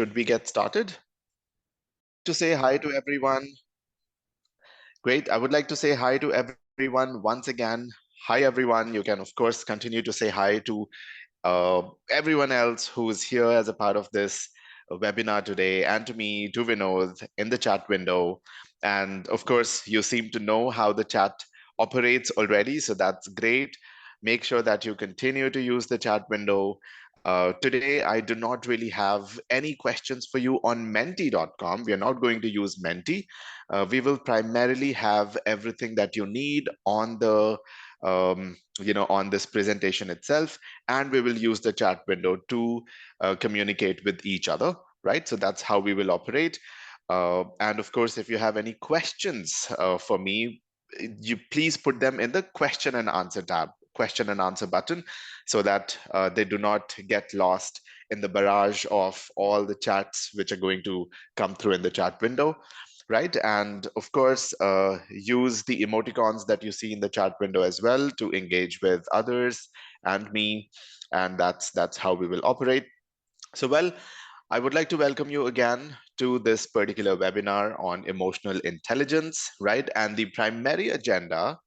Should we get started? To say hi to everyone. Great. I would like to say hi to everyone once again. Hi, everyone. You can, of course, continue to say hi to everyone else who is here as a part of this webinar today, and to me, to Vinod, in the chat window. And of course, you seem to know how the chat operates already, so that's great. Make sure that you continue to use the chat window. Today, I do not really have any questions for you on menti.com. We are not going to use Menti. We will primarily have everything that you need on the on this presentation itself, and we will use the chat window to communicate with each other, right? So that's how we will operate. And of course, if you have any questions for me, you please put them in the question and answer tab, question and answer button, so that they do not get lost in the barrage of all the chats which are going to come through in the chat window. Right, and of course, use the emoticons that you see in the chat window as well to engage with others and me, and that's how we will operate. So, well, I would like to welcome you again to this particular webinar on emotional intelligence, right? And the primary agenda,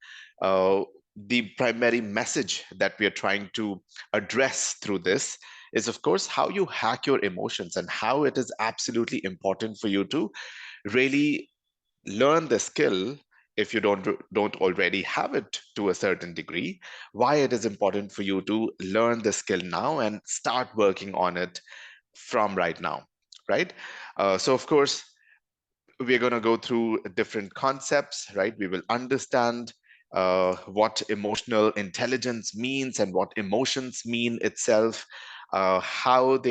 the primary message that we are trying to address through this is, of course, how you hack your emotions and how it is absolutely important for you to really learn the skill if you don't already have it to a certain degree, why it is important for you to learn the skill now and start working on it from right now, right? So of course, we're going to go through different concepts, right? We will understand what emotional intelligence means and what emotions mean itself, how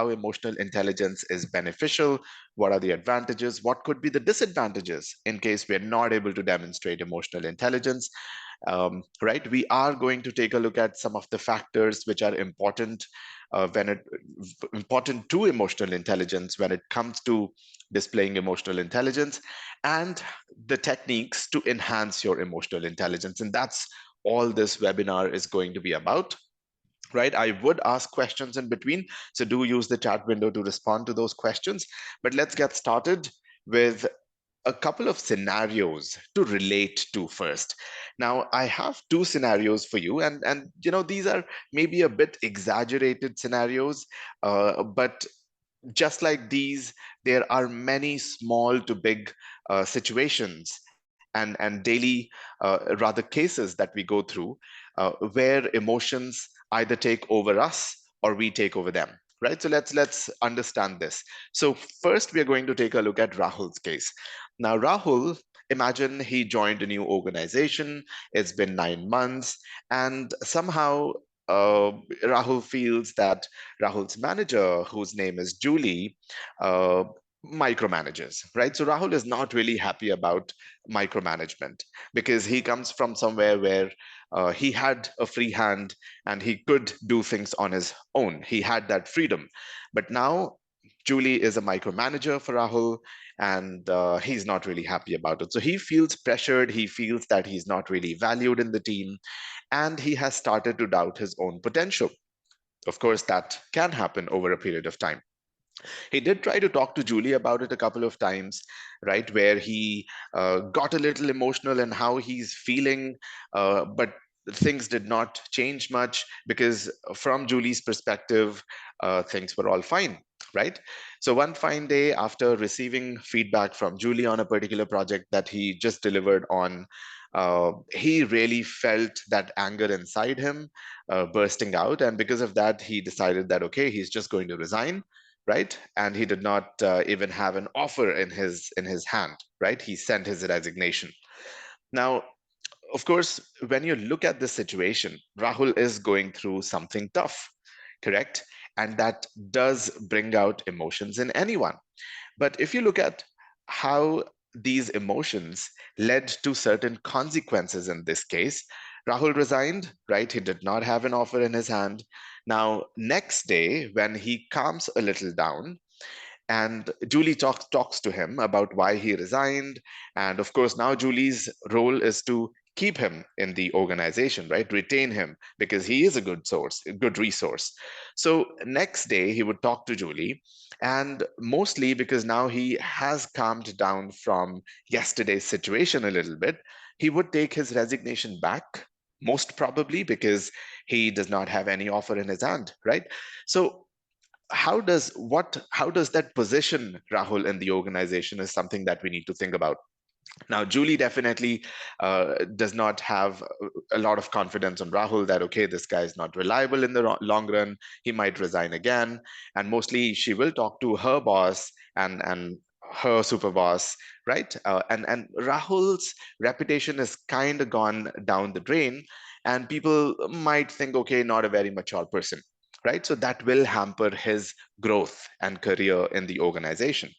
emotional intelligence is beneficial, what are the advantages, what could be the disadvantages in case we're not able to demonstrate emotional intelligence. Right, we are going to take a look at some of the factors which are important important to emotional intelligence when it comes to displaying emotional intelligence, and the techniques to enhance your emotional intelligence. And that's all this webinar is going to be about. Right, I would ask questions in between, so do use the chat window to respond to those questions. But let's get started with a couple of scenarios to relate to first. Now, I have two scenarios for you, and these are maybe a bit exaggerated scenarios, but just like these, there are many small to big situations and daily rather cases that we go through where emotions either take over us or we take over them, right? So let's understand this. So first, we are going to take a look at Rahul's case. Now, Rahul, imagine he joined a new organization. It's been 9 months, and somehow Rahul feels that Rahul's manager, whose name is Julie, uh, micromanages, right? So Rahul is not really happy about micromanagement because he comes from somewhere where he had a free hand and he could do things on his own. He had that freedom. But now Julie is a micromanager for Rahul, and he's not really happy about it. So he feels pressured. He feels that he's not really valued in the team, and he has started to doubt his own potential. Of course, that can happen over a period of time. He did try to talk to Julie about it a couple of times, right, where he got a little emotional and how he's feeling, but things did not change much because from Julie's perspective, things were all fine, right? So one fine day, after receiving feedback from Julie on a particular project that he just delivered on, he really felt that anger inside him bursting out. And because of that, he decided that, okay, he's just going to resign, right? And he did not even have an offer in his hand, right? He sent his resignation. Now, of course, when you look at this situation, Rahul is going through something tough, correct? And that does bring out emotions in anyone. But if you look at how these emotions led to certain consequences in this case, Rahul resigned, right? He did not have an offer in his hand. Now, next day, when he calms a little down, and Julie talks to him about why he resigned. And of course, now Julie's role is to keep him in the organization, right? Retain him because he is a good source, a good resource. So next day he would talk to Julie, and mostly because now he has calmed down from yesterday's situation a little bit, he would take his resignation back, most probably because he does not have any offer in his hand, right? So how does that position Rahul in the organization is something that we need to think about. Now, Julie definitely does not have a lot of confidence on Rahul that, okay, this guy is not reliable in the long run. He might resign again. And mostly she will talk to her boss and her super boss, right? And Rahul's reputation has kind of gone down the drain. And people might think, okay, not a very mature person, right? So that will hamper his growth and career in the organization.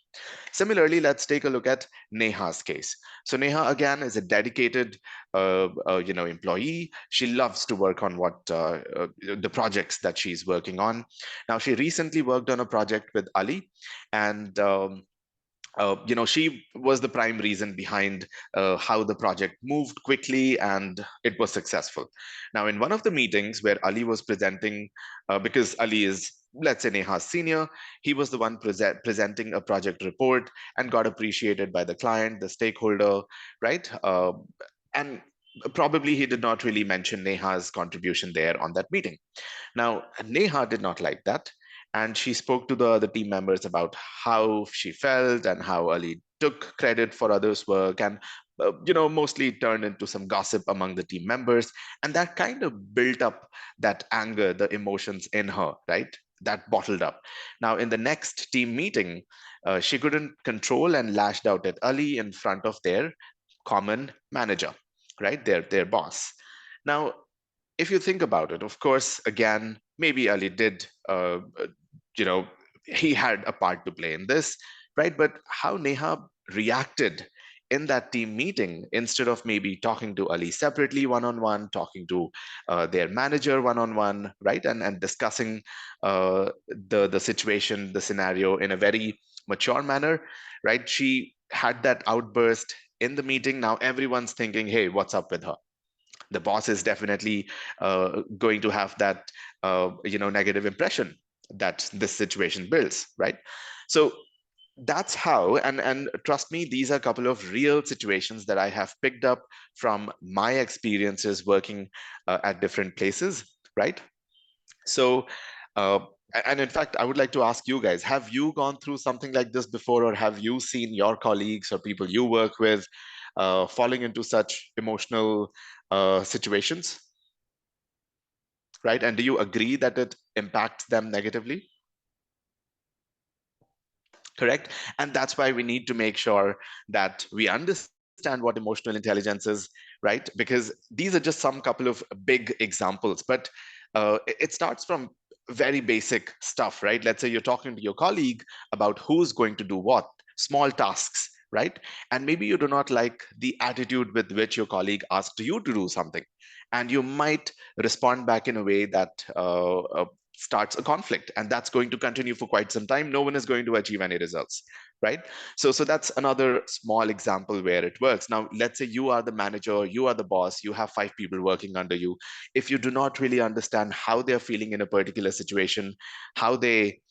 Similarly, let's take a look at Neha's case. So Neha again is a dedicated, employee. She loves to work on the projects that she's working on. Now, she recently worked on a project with Ali, and she was the prime reason behind how the project moved quickly and it was successful. Now, in one of the meetings where Ali was presenting, because Ali is, let's say, Neha's senior, he was the one presenting a project report and got appreciated by the client, the stakeholder, right? And probably he did not really mention Neha's contribution there on that meeting. Now, Neha did not like that. And she spoke to the other team members about how she felt and how Ali took credit for others' work, and mostly turned into some gossip among the team members. And that kind of built up that anger, the emotions in her, right? That bottled up. Now, in the next team meeting, she couldn't control and lashed out at Ali in front of their common manager, right? Their boss. Now, if you think about it, of course, again, maybe Ali did, you know, he had a part to play in this, right? But how Neha reacted in that team meeting, instead of maybe talking to Ali separately one on one, talking to their manager one on one, right? And discussing the situation, the scenario in a very mature manner, right? She had that outburst in the meeting. Now everyone's thinking, hey, what's up with her? The boss is definitely going to have that negative impression that this situation builds, right? So that's how, and trust me, these are a couple of real situations that I have picked up from my experiences working at different places, right? So uh, and in fact, I would like to ask you guys, have you gone through something like this before, or have you seen your colleagues or people you work with falling into such emotional situations, right? And do you agree that it impacts them negatively? Correct. And that's why we need to make sure that we understand what emotional intelligence is, right? Because these are just some couple of big examples, but it starts from very basic stuff, right? Let's say you're talking to your colleague about who's going to do what, small tasks, right? And maybe you do not like the attitude with which your colleague asked you to do something. And you might respond back in a way that starts a conflict, and that's going to continue for quite some time. No one is going to achieve any results, right? So that's another small example where it works. Now let's say you are the manager, you are the boss, you have 5 people working under you. If you do not really understand how they're feeling in a particular situation, how they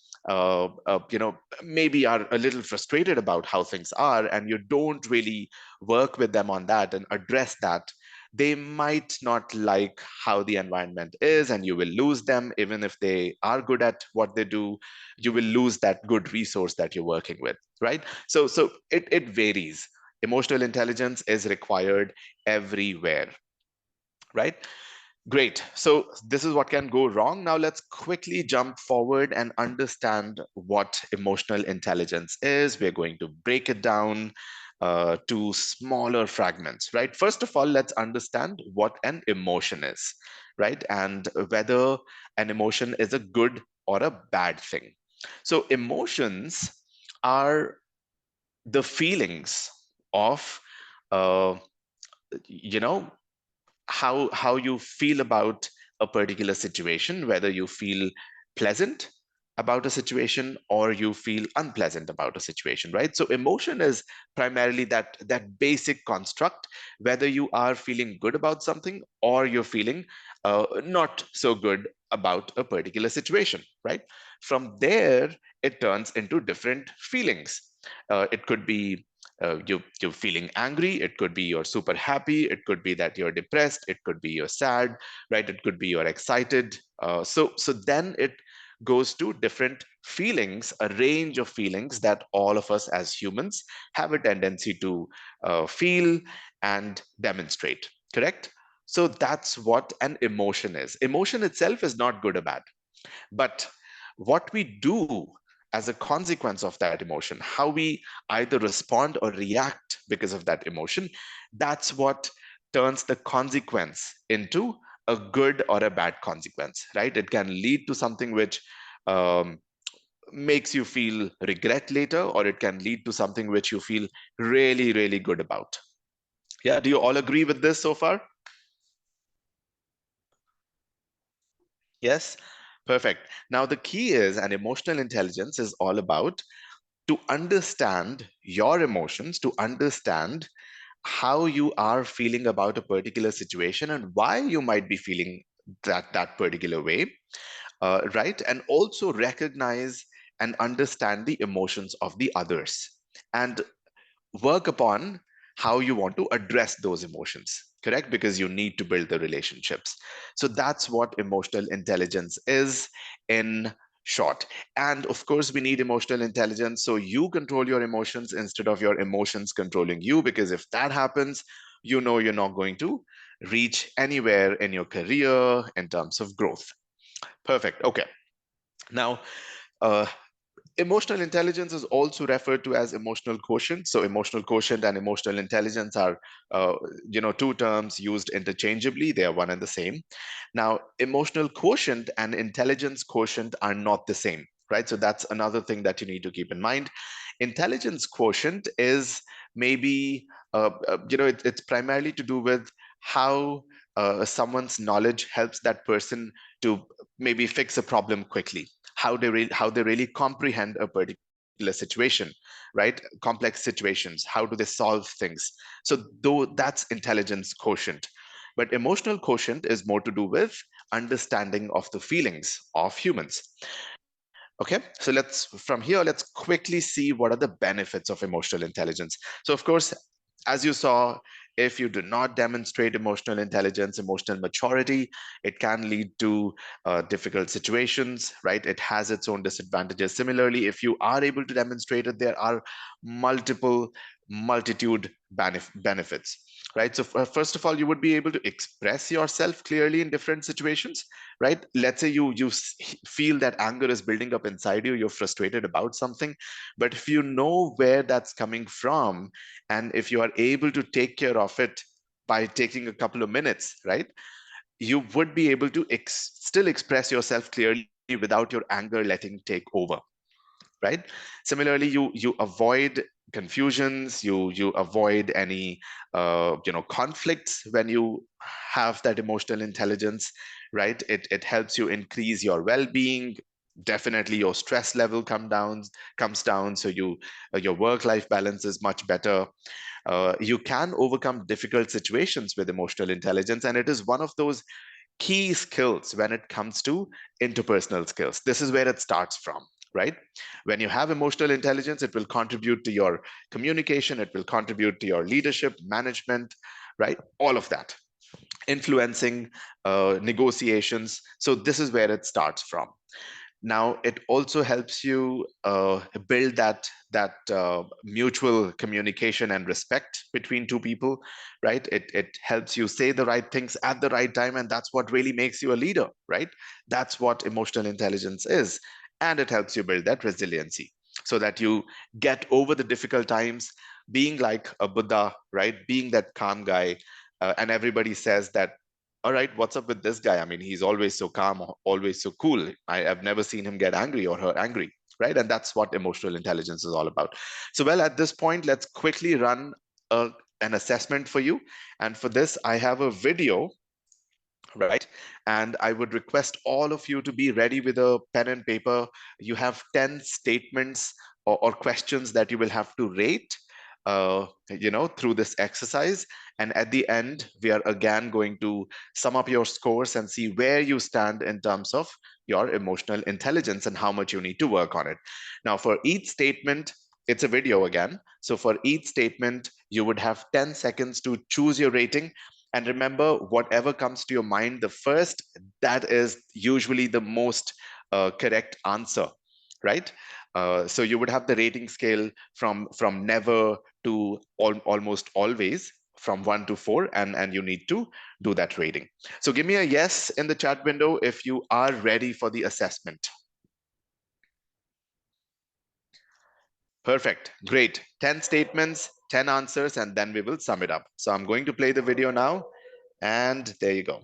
maybe are a little frustrated about how things are, and you don't really work with them on that and address that, they might not like how the environment is, and you will lose them. Even if they are good at what they do, you will lose that good resource that you're working with, right? So it varies. Emotional intelligence is required everywhere, right? Great. So this is what can go wrong. Now let's quickly jump forward and understand what emotional intelligence is. We're going to break it down to smaller fragments, right? First of all, let's understand what an emotion is, right? And whether an emotion is a good or a bad thing. So emotions are the feelings of, uh, you know, how you feel about a particular situation, whether you feel pleasant, about a situation or you feel unpleasant about a situation, right? So emotion is primarily that basic construct, whether you are feeling good about something or you're feeling not so good about a particular situation, right? From there, it turns into different feelings. It could be you're feeling angry. It could be you're super happy. It could be that you're depressed. It could be you're sad, right? It could be you're excited. So then it goes to different feelings, a range of feelings that all of us as humans have a tendency to feel and demonstrate, correct? So that's what an emotion is. Emotion itself is not good or bad, but what we do as a consequence of that emotion, how we either respond or react because of that emotion, that's what turns the consequence into a good or a bad consequence, right? It can lead to something which um, makes you feel regret later, or it can lead to something which you feel really, really good about. Yeah, do you all agree with this so far? Yes, perfect. Now, the key is, and emotional intelligence is all about to understand your emotions, to understand how you are feeling about a particular situation and why you might be feeling that particular way, right? And also recognize and understand the emotions of the others and work upon how you want to address those emotions, correct? Because you need to build the relationships. So that's what emotional intelligence is in short. And of course, we need emotional intelligence so you control your emotions instead of your emotions controlling you, because if that happens, you know you're not going to reach anywhere in your career in terms of growth. Perfect. Okay. Now, uh, emotional intelligence is also referred to as emotional quotient. So emotional quotient and emotional intelligence are, uh, two terms used interchangeably. They are one and the same. Now, emotional quotient and intelligence quotient are not the same, right? So that's another thing that you need to keep in mind. Intelligence quotient is maybe, it's primarily to do with how someone's knowledge helps that person to maybe fix a problem quickly, how they really comprehend a particular situation, right? Complex situations, how do they solve things? So though that's intelligence quotient, but emotional quotient is more to do with understanding of the feelings of humans. Okay, so from here, let's quickly see what are the benefits of emotional intelligence. So of course, as you saw, if you do not demonstrate emotional intelligence, emotional maturity, it can lead to difficult situations, right? It has its own disadvantages. Similarly, if you are able to demonstrate it, there are multitude benefits, right? So first of all, you would be able to express yourself clearly in different situations, right? Let's say you feel that anger is building up inside you, you're frustrated about something, but if you know where that's coming from, and if you are able to take care of it by taking a couple of minutes, right, you would be able to still express yourself clearly without your anger letting take over, right? Similarly, you avoid confusions, you avoid any conflicts when you have that emotional intelligence, right? It helps you increase your well-being. Definitely your stress level comes down, so your work life balance is much better. You can overcome difficult situations with emotional intelligence, and it is one of those key skills when it comes to interpersonal skills. This is where it starts from, right? When you have emotional intelligence, it will contribute to your communication, it will contribute to your leadership, management, right? All of that, influencing negotiations. So this is where it starts from. Now, it also helps you build that mutual communication and respect between two people, right? It helps you say the right things at the right time, and that's what really makes you a leader, right? That's what emotional intelligence is, and it helps you build that resiliency so that you get over the difficult times, being like a Buddha, right? Being that calm guy, and everybody says that, all right, what's up with this guy? I mean, he's always so calm, always so cool. I've never seen him get angry or her angry, right? And that's what emotional intelligence is all about. So, well, at this point, let's quickly run an assessment for you. And for this, I have a video right? And I would request all of you to be ready with a pen and paper. You have 10 statements or questions that you will have to rate, through this exercise. And at the end, we are again going to sum up your scores and see where you stand in terms of your emotional intelligence and how much you need to work on it. Now, for each statement, it's a video again. So for each statement, you would have 10 seconds to choose your rating. And remember, whatever comes to your mind, the first, that is usually the most correct answer, right? So you would have the rating scale from never to almost always, from 1 to 4, and you need to do that rating. So give me a yes in the chat window if you are ready for the assessment. Perfect. Great. 10 statements, 10 answers, and then we will sum it up. So I'm going to play the video now, and there you go.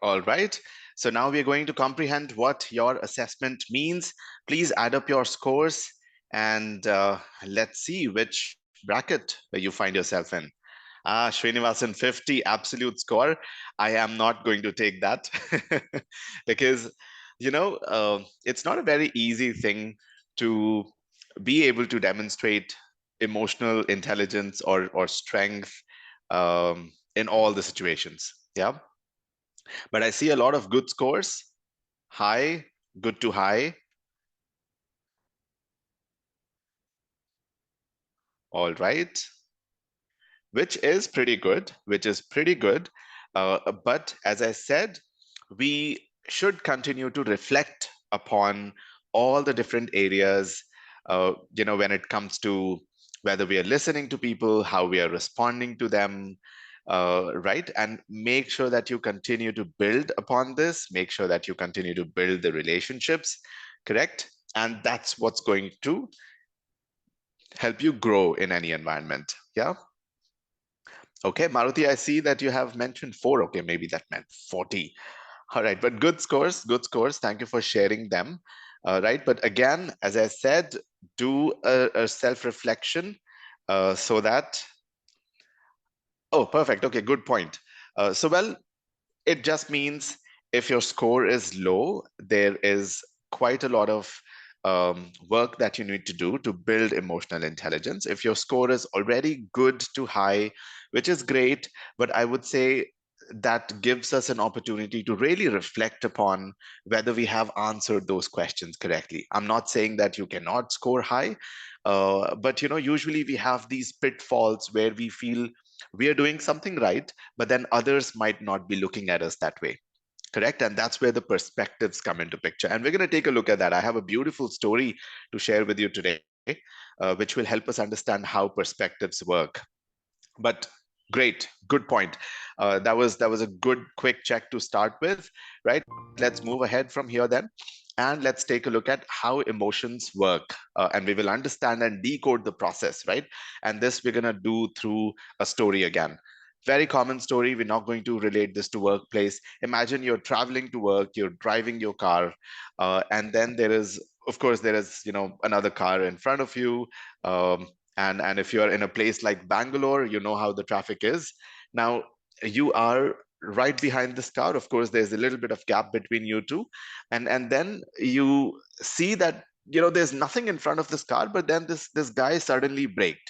All right. So now we're going to comprehend what your assessment means. Please add up your scores and let's see which bracket you find yourself in. Srinivasan, 50 absolute score. I am not going to take that because, it's not a very easy thing to be able to demonstrate emotional intelligence or strength in all the situations. Yeah. But I see a lot of good scores. High, good to high. All right. Which is pretty good, which is pretty good. But as I said, we should continue to reflect upon all the different areas, when it comes to whether we are listening to people, how we are responding to them, right? And make sure that you continue to build upon this, make sure that you continue to build the relationships, correct? And that's what's going to help you grow in any environment. Yeah. Okay, Maruti, I see that you have mentioned 4. Okay, maybe that meant 40. All right, but good scores, good scores. Thank you for sharing them. Right, but again, as I said, do a self-reflection so that, oh, perfect. Okay, good point. Well, it just means if your score is low, there is quite a lot of work that you need to do to build emotional intelligence. If your score is already good to high, which is great, but I would say that gives us an opportunity to really reflect upon whether we have answered those questions correctly. I'm not saying that you cannot score high, but usually we have these pitfalls where we feel we are doing something right, but then others might not be looking at us that way. correct? And that's where the perspectives come into picture. And we're going to take a look at that. I have a beautiful story to share with you today, which will help us understand how perspectives work. But great, good point. That was a good quick check to start with, right? Let's move ahead from here then, and let's take a look at how emotions work, and we will understand and decode the process, right? And this we're gonna do through a story again. Very common story. We're not going to relate this to workplace. Imagine you're traveling to work, you're driving your car, and then there is, of course, there is, another car in front of you. And if you're in a place like Bangalore, you know how the traffic is. Now, you are right behind this car. Of course, there's a little bit of gap between you two. And then you see that, there's nothing in front of this car, but then this guy suddenly braked.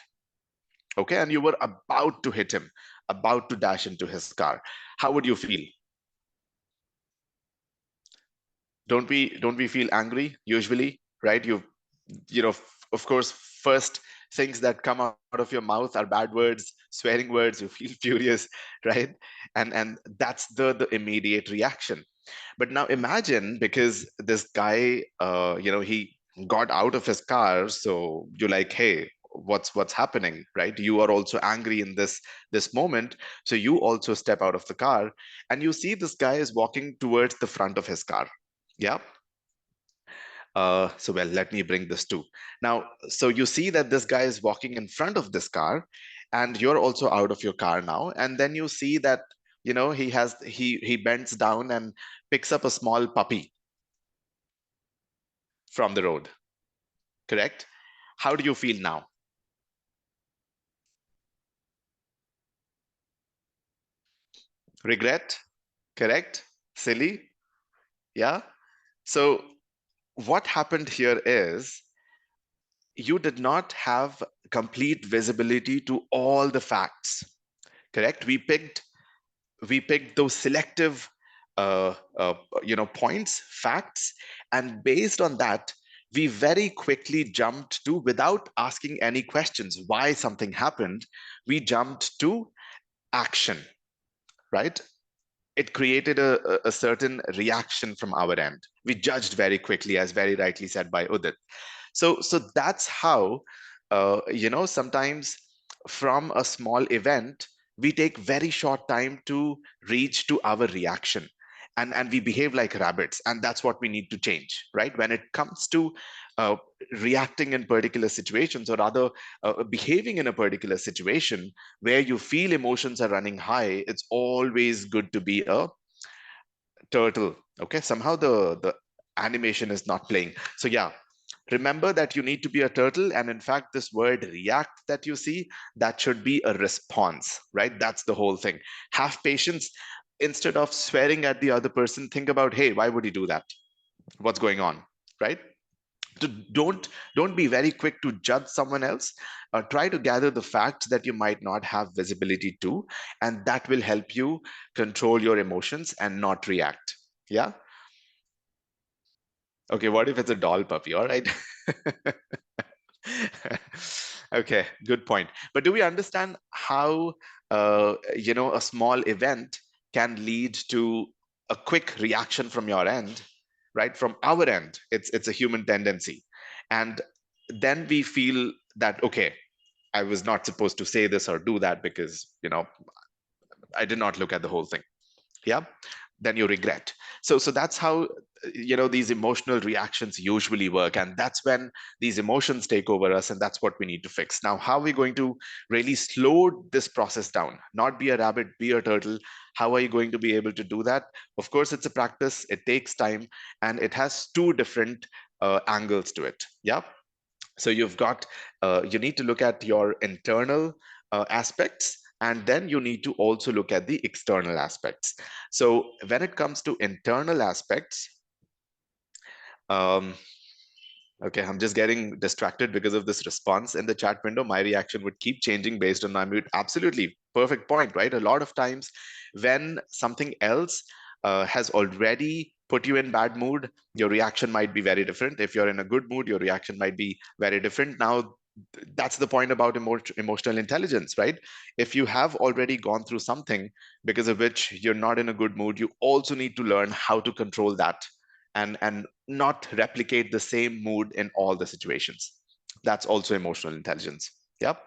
Okay, and you were about to hit him, about to dash into his car. How would you feel? Don't we feel angry usually, right? Of course, first things that come out of your mouth are bad words, swearing words. You feel furious, right? And that's the immediate reaction. But now imagine, because this guy, he got out of his car, so you're like, hey, what's happening, right? You are also angry in this moment, so you also step out of the car, and you see this guy is walking towards the front of his car. Yeah. So well, let me bring this to now. So you see that this guy is walking in front of this car, and you're also out of your car now. And then you see that, he bends down and picks up a small puppy from the road. Correct? How do you feel now? Regret? Correct? Silly? Yeah. So what happened here is you did not have complete visibility to all the facts. Correct? We picked those selective points, facts, and based on that, we very quickly jumped to, without asking any questions why something happened, we jumped to action, right? It created a certain reaction from our end. We judged very quickly, as very rightly said by Udit. So that's how, sometimes from a small event, we take very short time to reach to our reaction. And we behave like rabbits, and that's what we need to change, right? When it comes to uh, reacting in particular situations, or rather behaving in a particular situation where you feel emotions are running high, it's always good to be a turtle. Okay, somehow the animation is not playing. So yeah, remember that you need to be a turtle. And in fact, this word react that you see, that should be a response, right? That's the whole thing. Have patience. Instead of swearing at the other person, think about, hey, why would he do that? What's going on, right? So don't be very quick to judge someone else. Try to gather the facts that you might not have visibility to, and that will help you control your emotions and not react. Yeah. Okay, what if it's a doll puppy? All right. Okay, good point. But do we understand how a small event can lead to a quick reaction from your end, right? From our end, it's a human tendency, and then we feel that, okay, I was not supposed to say this or do that because I did not look at the whole thing. Yeah, then you regret. So that's how these emotional reactions usually work, and that's when these emotions take over us, and that's what we need to fix. Now, how are we going to really slow this process down, not be a rabbit, be a turtle? How are you going to be able to do that? Of course, it's a practice, it takes time, and it has two different angles to it. Yeah. So you need to look at your internal aspects, and then you need to also look at the external aspects. So when it comes to internal aspects, um, okay, I'm just getting distracted because of this response in the chat window. My reaction would keep changing based on my mood. Absolutely. Perfect point, right? A lot of times when something else has already put you in bad mood, your reaction might be very different. If you're in a good mood, your reaction might be very different. Now, That's the point about emotional intelligence, right? If you have already gone through something because of which you're not in a good mood, you also need to learn how to control that and not replicate the same mood in all the situations. That's also emotional intelligence. Yep.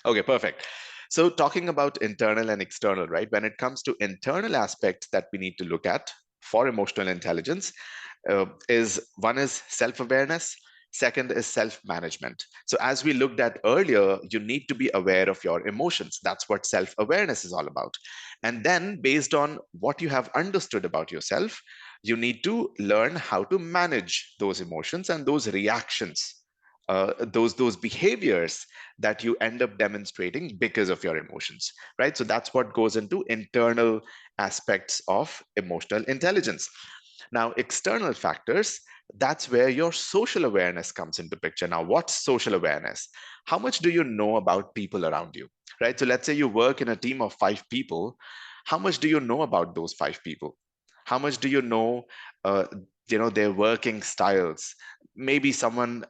Okay, perfect. So talking about internal and external, right? When it comes to internal aspects that we need to look at for emotional intelligence, is one is self-awareness, second is self-management. So as we looked at earlier, you need to be aware of your emotions. That's what self-awareness is all about. And then based on what you have understood about yourself, you need to learn how to manage those emotions and those reactions, those behaviors that you end up demonstrating because of your emotions, right? So that's what goes into internal aspects of emotional intelligence. Now, external factors, that's where your social awareness comes into picture. Now, what's social awareness? How much do you know about people around you, right? So let's say you work in a team of 5 people. How much do you know about those 5 people? How much do you know, uh, their working styles? Maybe someone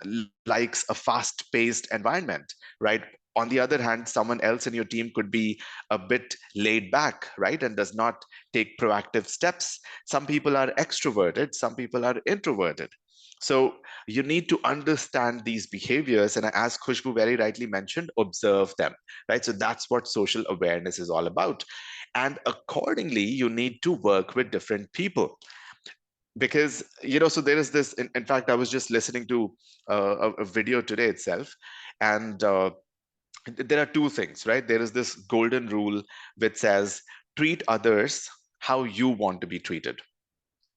likes a fast-paced environment, right? On the other hand, someone else in your team could be a bit laid back, right? And does not take proactive steps. Some people are extroverted, some people are introverted. So you need to understand these behaviors, and as Khushbu very rightly mentioned, observe them, right? So that's what social awareness is all about. And accordingly, you need to work with different people because, so there is this, in fact, I was just listening to a video today itself, and there are two things, right? There is this golden rule which says treat others how you want to be treated.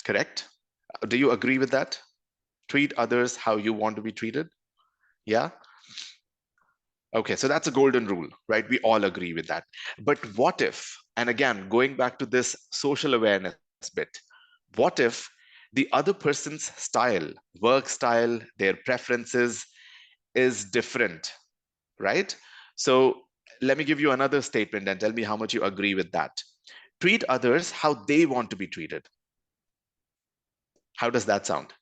Correct? Do you agree with that? Treat others how you want to be treated? Yeah? Okay, so that's a golden rule, right? We all agree with that. But what if, and again, going back to this social awareness bit, what if the other person's style, work style, their preferences is different, right? So let me give you another statement and tell me how much you agree with that. Treat others how they want to be treated. How does that sound?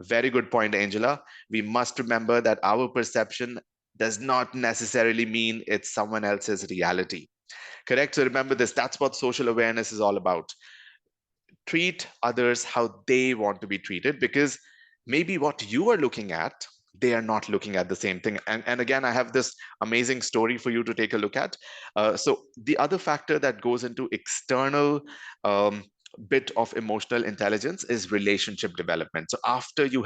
Very good point, Angela. We must remember that our perception does not necessarily mean it's someone else's reality. Correct? So remember this, that's what social awareness is all about. Treat others how they want to be treated, because maybe what you are looking at, they are not looking at the same thing. And again, I have this amazing story for you to take a look at. So the other factor that goes into external um, bit of emotional intelligence is relationship development. So after you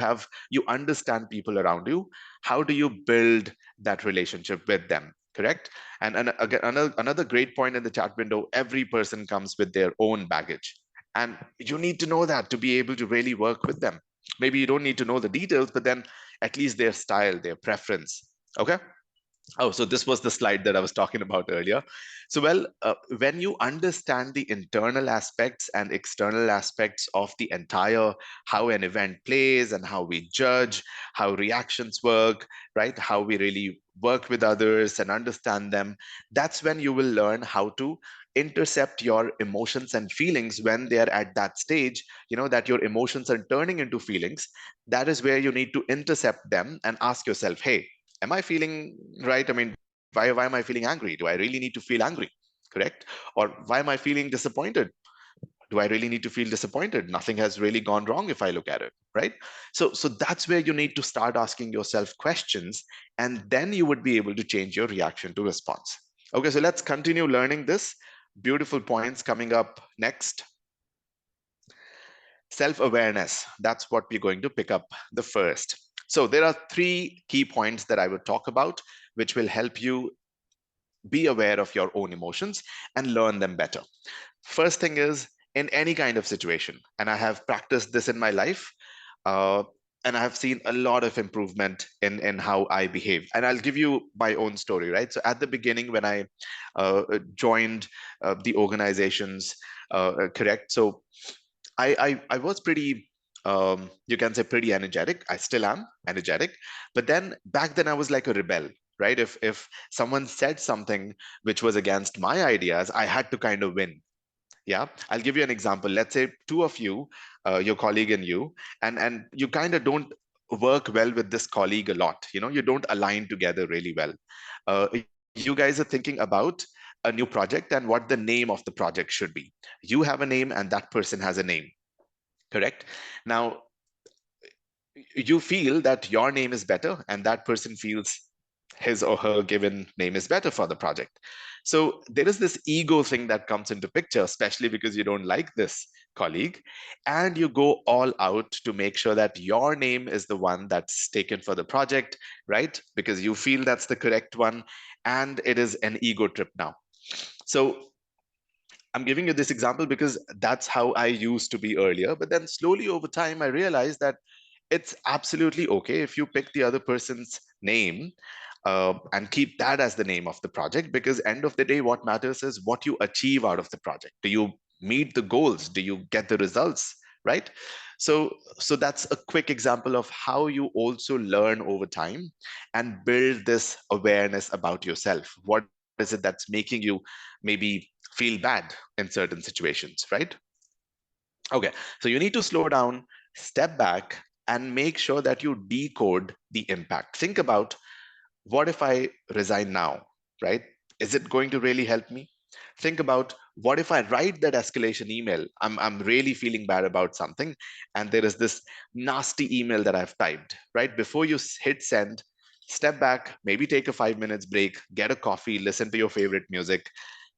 understand people around you, how do you build that relationship with them? Correct. And again, another great point in the chat window, every person comes with their own baggage, and you need to know that to be able to really work with them. Maybe you don't need to know the details, but then at least their style, their preference. Okay. Oh, so this was the slide that I was talking about earlier. So, well, when you understand the internal aspects and external aspects of the entire, how an event plays and how we judge, how reactions work, right? How we really work with others and understand them, that's when you will learn how to intercept your emotions and feelings when they are at that stage, that your emotions are turning into feelings. That is where you need to intercept them and ask yourself, hey, am I feeling right? I mean, why am I feeling angry? Do I really need to feel angry? Correct? Or why am I feeling disappointed? Do I really need to feel disappointed? Nothing has really gone wrong if I look at it, right? So that's where you need to start asking yourself questions, and then you would be able to change your reaction to response. Okay, so let's continue learning this. Beautiful points coming up next. Self-awareness, that's what we're going to pick up the first. So there are 3 key points that I would talk about, which will help you be aware of your own emotions and learn them better. First thing is, in any kind of situation, and I have practiced this in my life, uh, and I have seen a lot of improvement in how I behave. And I'll give you my own story, right? So at the beginning, when I joined the organizations, correct? So I was pretty, you can say pretty energetic. I still am energetic, but then back then I was like a rebel, right? If someone said something which was against my ideas, I had to kind of win. Yeah, I'll give you an example. Let's say two of you, your colleague and you, and you kind of don't work well with this colleague a lot. You don't align together really well. You guys are thinking about a new project and what the name of the project should be. You have a name and that person has a name, correct? Now, you feel that your name is better and that person feels his or her given name is better for the project. So there is this ego thing that comes into picture, especially because you don't like this colleague, and you go all out to make sure that your name is the one that's taken for the project, right? Because you feel that's the correct one, and it is an ego trip now. So I'm giving you this example because that's how I used to be earlier. But then slowly over time, I realized that it's absolutely okay if you pick the other person's name and keep that as the name of the project, because end of the day, what matters is what you achieve out of the project. Do you meet the goals? Do you get the results? Right? So that's a quick example of how you also learn over time and build this awareness about yourself. What is it that's making you maybe feel bad in certain situations, right? Okay, so you need to slow down, step back, and make sure that you decode the impact. Think about, what if I resign now, right? Is it going to really help me? Think about, what if I write that escalation email? I'm really feeling bad about something, and there is this nasty email that I've typed, right? Before you hit send, step back, maybe take a 5 minutes break, get a coffee, listen to your favorite music,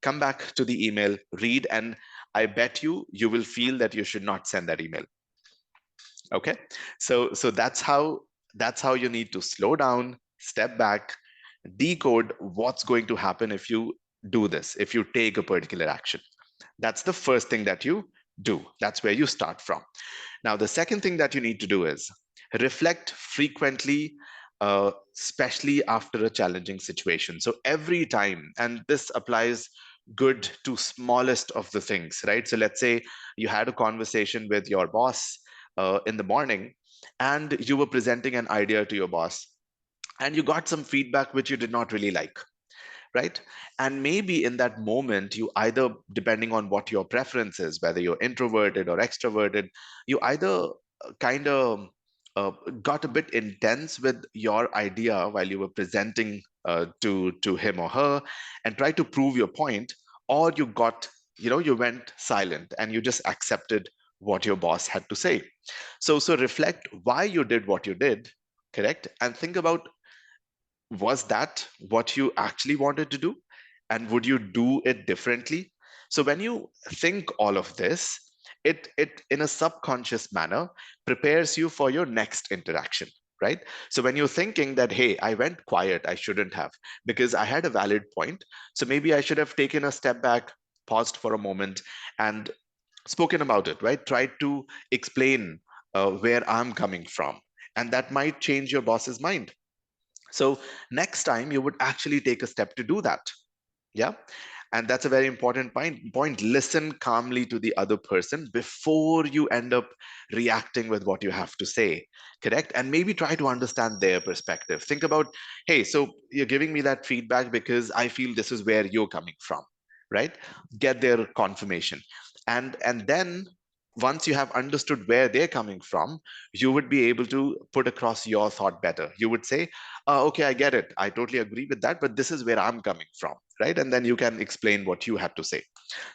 come back to the email, read, and I bet you will feel that you should not send that email. Okay, so that's how you need to slow down, step back, decode what's going to happen if you do this, if you take a particular action. That's the first thing that you do. That's where you start from. Now, the second thing that you need to do is reflect frequently, especially after a challenging situation. So every time, and this applies good to smallest of the things, right? So let's say you had a conversation with your boss in the morning, and you were presenting an idea to your boss, and you got some feedback which you did not really like, right? And maybe in that moment, you either, depending on what your preference is, whether you're introverted or extroverted, you either kind of uh, got a bit intense with your idea while you were presenting to him or her and tried to prove your point, or you went silent and you just accepted what your boss had to say. So reflect why you did what you did, correct? And think about, was that what you actually wanted to do? And would you do it differently? So when you think all of this, it in a subconscious manner prepares you for your next interaction, right? So when you're thinking that, hey, I went quiet, I shouldn't have, because I had a valid point. So maybe I should have taken a step back, paused for a moment, and spoken about it, right? Tried to explain where I'm coming from. And that might change your boss's mind. So next time you would actually take a step to do that. Yeah. And that's a very important point. Listen calmly to the other person before you end up reacting with what you have to say. Correct. And maybe try to understand their perspective. Think about, hey, so you're giving me that feedback because I feel this is where you're coming from, right? Get their confirmation. And then once you have understood where they're coming from, you would be able to put across your thought better. You would say, okay, I get it. I totally agree with that, but this is where I'm coming from, right? And then you can explain what you had to say.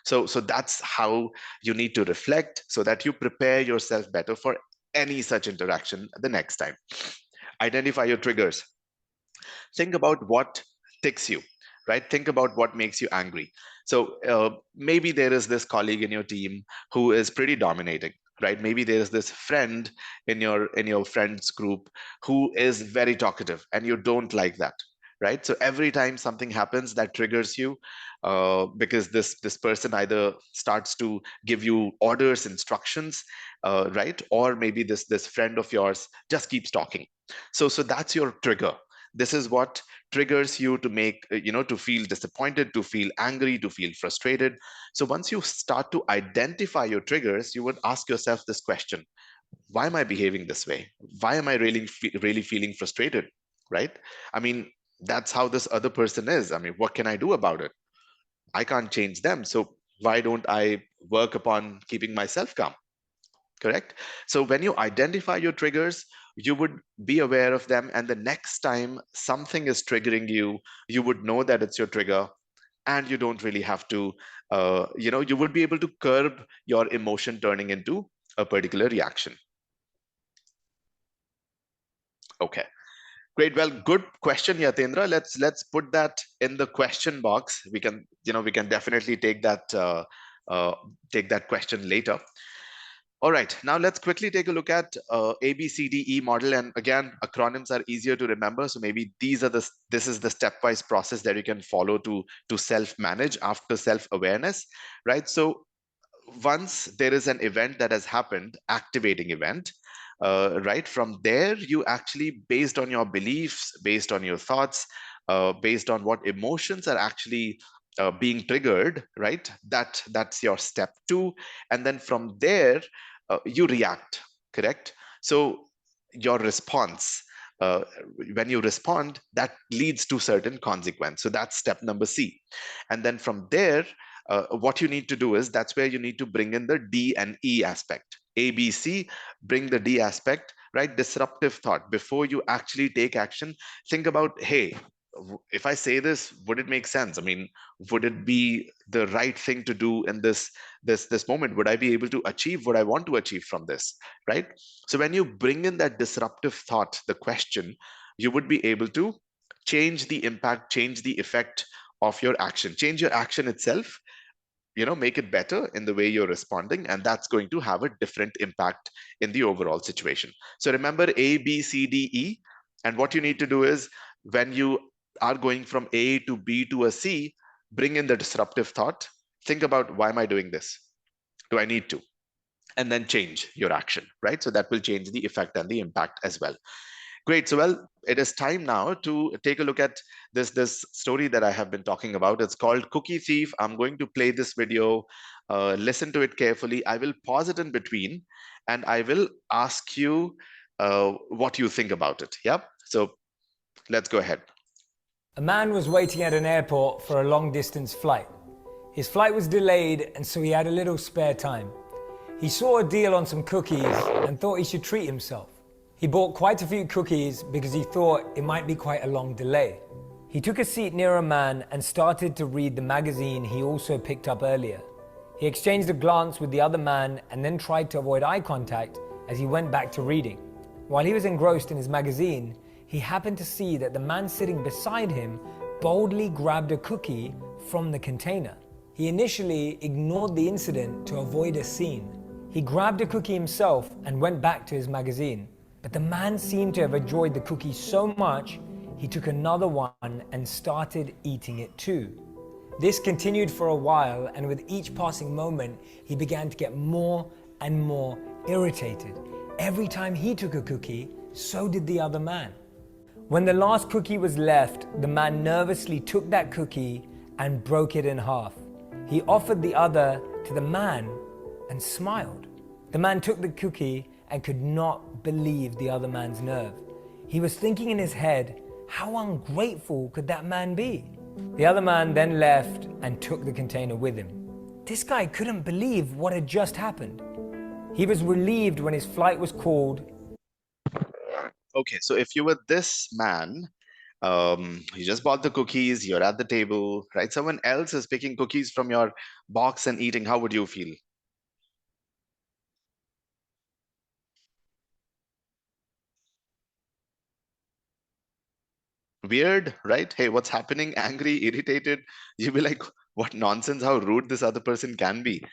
So that's how you need to reflect so that you prepare yourself better for any such interaction the next time. Identify your triggers. Think about what ticks you, right? Think about what makes you angry. So maybe there is this colleague in your team who is pretty dominating, right? Maybe there is this friend in your friends group who is very talkative and you don't like that, right? So every time something happens that triggers you, because this person either starts to give you orders, instructions, right? Or maybe this friend of yours just keeps talking. So that's your trigger. This is what triggers you to make, to feel disappointed, to feel angry, to feel frustrated. So once you start to identify your triggers, you would ask yourself this question: why am I behaving this way? Why am I really feeling frustrated? Right? I mean, that's how this other person is. I mean, what can I do about it? I can't change them. So why don't I work upon keeping myself calm? Correct? So when you identify your triggers, you would be aware of them. And the next time something is triggering you, you would know that it's your trigger, and you don't really have to, you would be able to curb your emotion turning into a particular reaction. Okay. Great. Well, good question, Yatendra. Let's put that in the question box. We can definitely uh, take that question later. All right. Now let's quickly take a look at ABCDE model. And again, acronyms are easier to remember. So maybe this is the stepwise process that you can follow to self-manage after self-awareness, right? So once there is an event that has happened, activating event, right, from there, you actually, based on your beliefs, based on your thoughts, based on what emotions are actually being triggered, right, that's your step two. And then from there, you react, correct? So your response, uh, when you respond, that leads to certain consequence. So that's step number C. And then from there, what you need to do is, that's where you need to bring in the D and E aspect. A, B, C, bring the D aspect, right? Disruptive thought. Before you actually take action, think about, hey, if I say this, would it make sense? I mean, would it be the right thing to do in this moment? Would I be able to achieve what I want to achieve from this, right? So when you bring in that disruptive thought, the question, you would be able to change the impact, change the effect of your action, change your action itself, make it better in the way you're responding, and that's going to have a different impact in the overall situation. So remember A, B, C, D, E, and what you need to do is, when you are going from A to B to a C, bring in the disruptive thought, think about, why am I doing this? Do I need to? And then change your action, right? So that will change the effect and the impact as well. Great. So, well, it is time now to take a look at this story that I have been talking about. It's called Cookie Thief. I'm going to play this video. Listen to it carefully. I will pause it in between, and I will ask you what you think about it. Yep. So let's go ahead. A man was waiting at an airport for a long-distance flight. His flight was delayed, and so he had a little spare time. He saw a deal on some cookies and thought he should treat himself. He bought quite a few cookies because he thought it might be quite a long delay. He took a seat near a man and started to read the magazine he also picked up earlier. He exchanged a glance with the other man and then tried to avoid eye contact as he went back to reading. While he was engrossed in his magazine, he happened to see that the man sitting beside him boldly grabbed a cookie from the container. He initially ignored the incident to avoid a scene. He grabbed a cookie himself and went back to his magazine. But the man seemed to have enjoyed the cookie so much, he took another one and started eating it too. This continued for a while, and with each passing moment, he began to get more and more irritated. Every time he took a cookie, so did the other man. When the last cookie was left, the man nervously took that cookie and broke it in half. He offered the other to the man and smiled. The man took the cookie and could not believe the other man's nerve. He was thinking in his head, how ungrateful could that man be? The other man then left and took the container with him. This guy couldn't believe what had just happened. He was relieved when his flight was called. Okay, so if you were this man, you just bought the cookies, you're at the table, right? Someone else is picking cookies from your box and eating. How would you feel? Weird, right? Hey, what's happening? Angry, irritated. You'd be like, what nonsense, how rude this other person can be.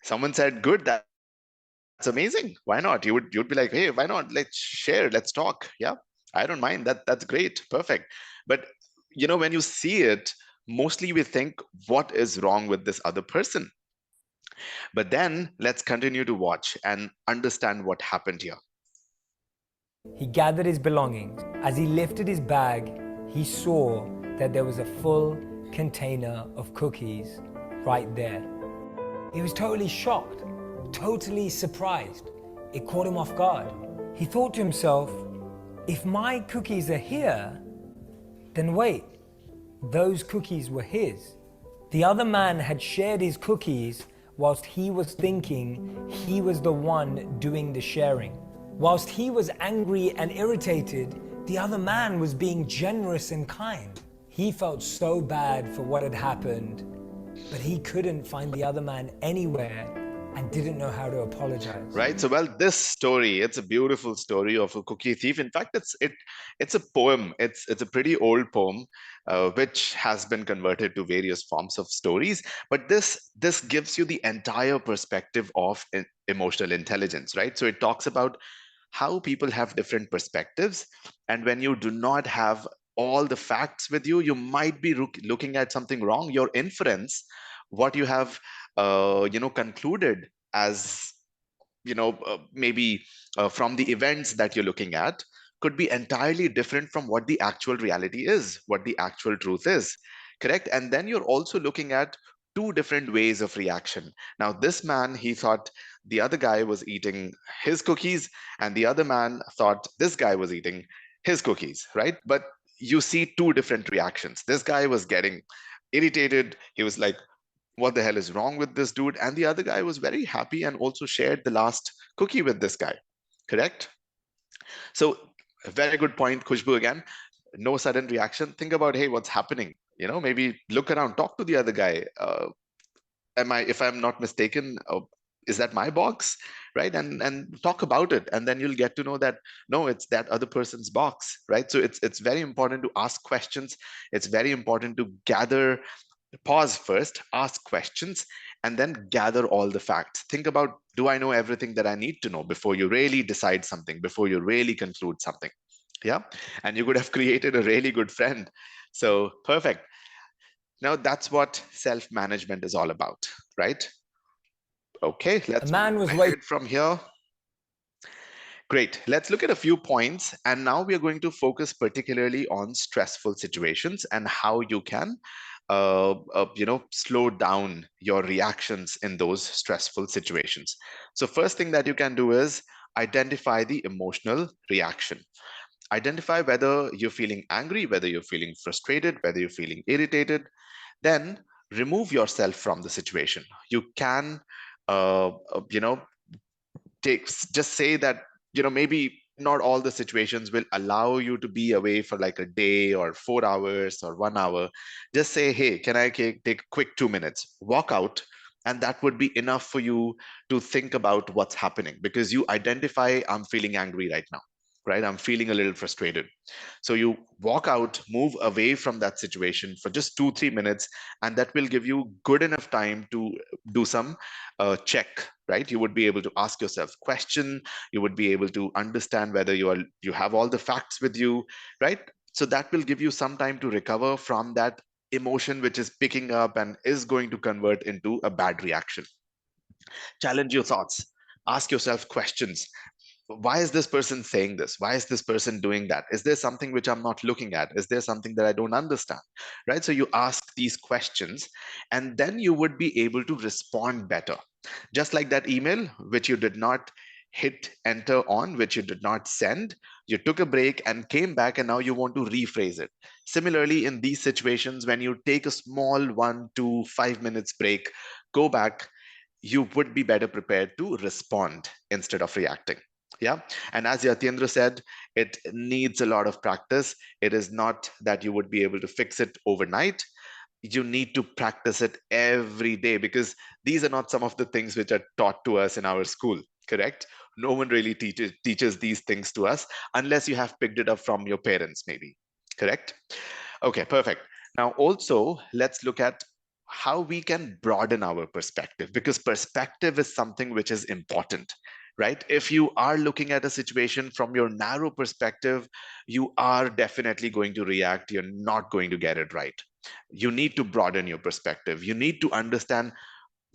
Someone said, good, that's amazing. Why not? You'd be like, hey, why not? Let's share, let's talk. Yeah, I don't mind. That's great, perfect. But when you see it, mostly we think, what is wrong with this other person? But then let's continue to watch and understand what happened here. He gathered his belongings. As he lifted his bag, he saw that there was a full container of cookies right there. He was totally shocked, totally surprised. It caught him off guard. He thought to himself, if my cookies are here, then wait, those cookies were his. The other man had shared his cookies whilst he was thinking he was the one doing the sharing. Whilst he was angry and irritated, the other man was being generous and kind. He felt so bad for what had happened, but he couldn't find the other man anywhere and didn't know how to apologize. Right. So, well, this story, it's a beautiful story of a cookie thief. In fact, it's a poem. It's a pretty old poem, which has been converted to various forms of stories. But this gives you the entire perspective of emotional intelligence, right? So it talks about how people have different perspectives, and when you do not have all the facts with you, you might be looking at something wrong. Your inference, what you have, concluded as maybe from the events that you're looking at, could be entirely different from what the actual reality is, what the actual truth is. Correct. And then you're also looking at two different ways of reaction. Now, this man, he thought the other guy was eating his cookies, and the other man thought this guy was eating his cookies, right? But you see two different reactions. This guy was getting irritated. He was like, what the hell is wrong with this dude? And the other guy was very happy and also shared the last cookie with this guy. Correct? So, a very good point, Khushbu, again. No sudden reaction. Think about, hey, what's happening? Maybe look around, talk to the other guy. If I'm not mistaken, is that my box? Right? And talk about it. And then you'll get to know that no, it's that other person's box, right? So it's very important to ask questions. It's very important to pause first, ask questions, and then gather all the facts. Think about, do I know everything that I need to know before you really decide something, before you really conclude something? Yeah. And you could have created a really good friend. So perfect. Now that's what self-management is all about, right? Okay, let's move ahead from here. Great. Let's look at a few points. And now we are going to focus particularly on stressful situations and how you can slow down your reactions in those stressful situations. So first thing that you can do is identify the emotional reaction. Identify whether you're feeling angry, whether you're feeling frustrated, whether you're feeling irritated. Then remove yourself from the situation. You can, just say that, maybe not all the situations will allow you to be away for like a day or 4 hours or 1 hour. Just say, hey, can I take a quick 2 minutes, walk out, and that would be enough for you to think about what's happening, because you identify, I'm feeling angry right now, right? I'm feeling a little frustrated. So you walk out, move away from that situation for just 2-3 minutes, and that will give you good enough time to do some check, right? You would be able to ask yourself question. You would be able to understand whether you have all the facts with you, right? So that will give you some time to recover from that emotion which is picking up and is going to convert into a bad reaction. Challenge your thoughts. Ask yourself questions. Why is this person saying this? Why is this person doing that? Is there something which I'm not looking at? Is there something that I don't understand? Right? So you ask these questions, and then you would be able to respond better. Just like that email, which you did not hit enter on, which you did not send, you took a break and came back, and now you want to rephrase it. Similarly, in these situations, when you take a small 1 to 5 minutes break, go back, you would be better prepared to respond instead of reacting. Yeah. And as Yatyendra said, it needs a lot of practice. It is not that you would be able to fix it overnight. You need to practice it every day, because these are not some of the things which are taught to us in our school. Correct? No one really teaches these things to us unless you have picked it up from your parents, maybe. Correct? Okay, perfect. Now, also, let's look at how we can broaden our perspective, because perspective is something which is important, right? If you are looking at a situation from your narrow perspective, you are definitely going to react. You're not going to get it right. You need to broaden your perspective. You need to understand,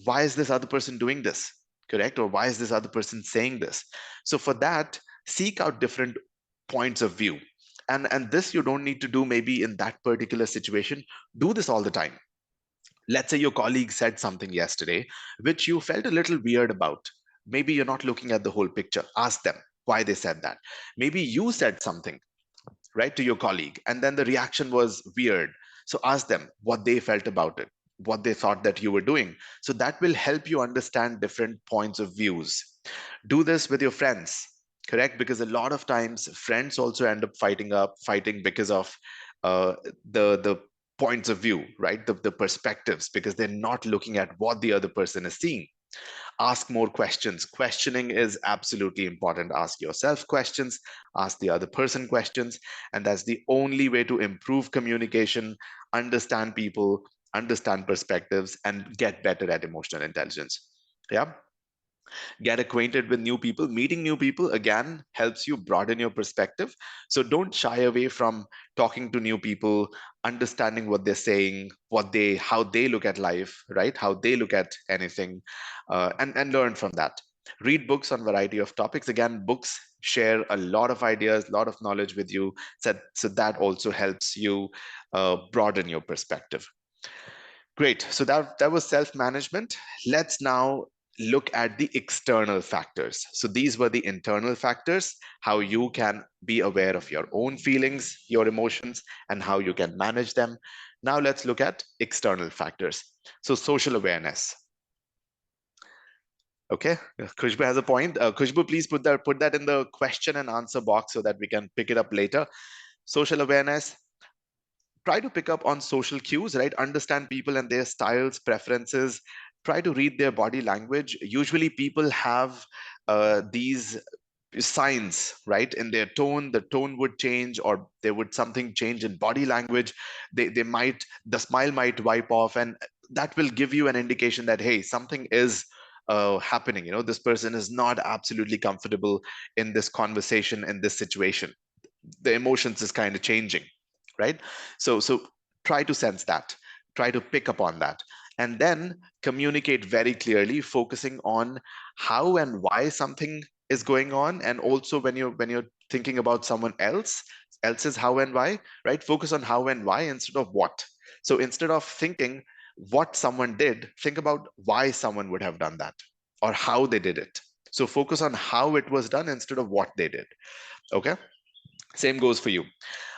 why is this other person doing this? Correct? Or why is this other person saying this? So for that, seek out different points of view. And this you don't need to do maybe in that particular situation. Do this all the time. Let's say your colleague said something yesterday which you felt a little weird about. Maybe you're not looking at the whole picture. Ask them why they said that. Maybe you said something, right, to your colleague, and then the reaction was weird. So ask them what they felt about it, what they thought that you were doing. So that will help you understand different points of views. Do this with your friends. correct? Because a lot of times friends also end up fighting because of the points of view, right? The perspectives, because they're not looking at what the other person is seeing. Ask more questions. Questioning is absolutely important. Ask yourself questions, ask the other person questions, and that's the only way to improve communication, understand people, understand perspectives, and get better at emotional intelligence. Yeah. Get acquainted with new people. Meeting new people again helps you broaden your perspective. So don't shy away from talking to new people, understanding what they're saying, how they look at life, right? How they look at anything, and learn from that. Read books on variety of topics. Again, books share a lot of ideas, a lot of knowledge with you. So that also helps you broaden your perspective. Great. So that was self-management. Let's now look at the external factors. So these were the internal factors, how you can be aware of your own feelings, your emotions, and how you can manage them. Now let's look at external factors. So social awareness. Okay, Khushbu has a point. Khushbu, please put that in the question and answer box so that we can pick it up later. Social awareness. Try to pick up on social cues, right? Understand people and their styles, preferences. Try to read their body language. Usually people have these signs, right? In their tone, the tone would change, or there would something change in body language. The smile might wipe off, and that will give you an indication that, hey, something is happening. This person is not absolutely comfortable in this conversation, in this situation. The emotions is kind of changing, right? So try to sense that, try to pick up on that, and then communicate very clearly, focusing on how and why something is going on. And also when you're thinking about someone else's how and why, right? Focus on how and why instead of what. So instead of thinking what someone did, think about why someone would have done that, or how they did it. So focus on how it was done instead of what they did. Okay, same goes for you.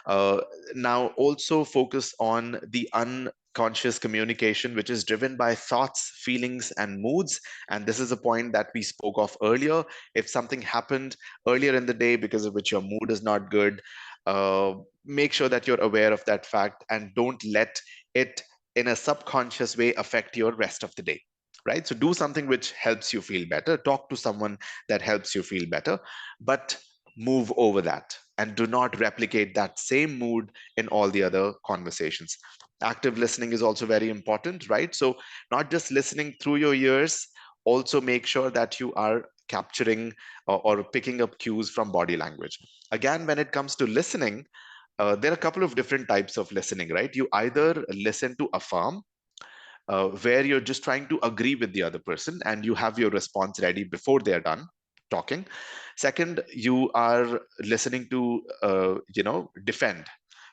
uh, Now, also focus on the unconscious communication, which is driven by thoughts, feelings, and moods. And this is a point that we spoke of earlier. If something happened earlier in the day because of which your mood is not good, make sure that you're aware of that fact and don't let it, in a subconscious way, affect your rest of the day. Right? So do something which helps you feel better. Talk to someone that helps you feel better, but move over that and do not replicate that same mood in all the other conversations. Active listening is also very important, right? So not just listening through your ears, also make sure that you are capturing or picking up cues from body language. Again, when it comes to listening, there are a couple of different types of listening, right? You either listen to affirm, where you're just trying to agree with the other person and you have your response ready before they're done talking. Second, you are listening to, defend.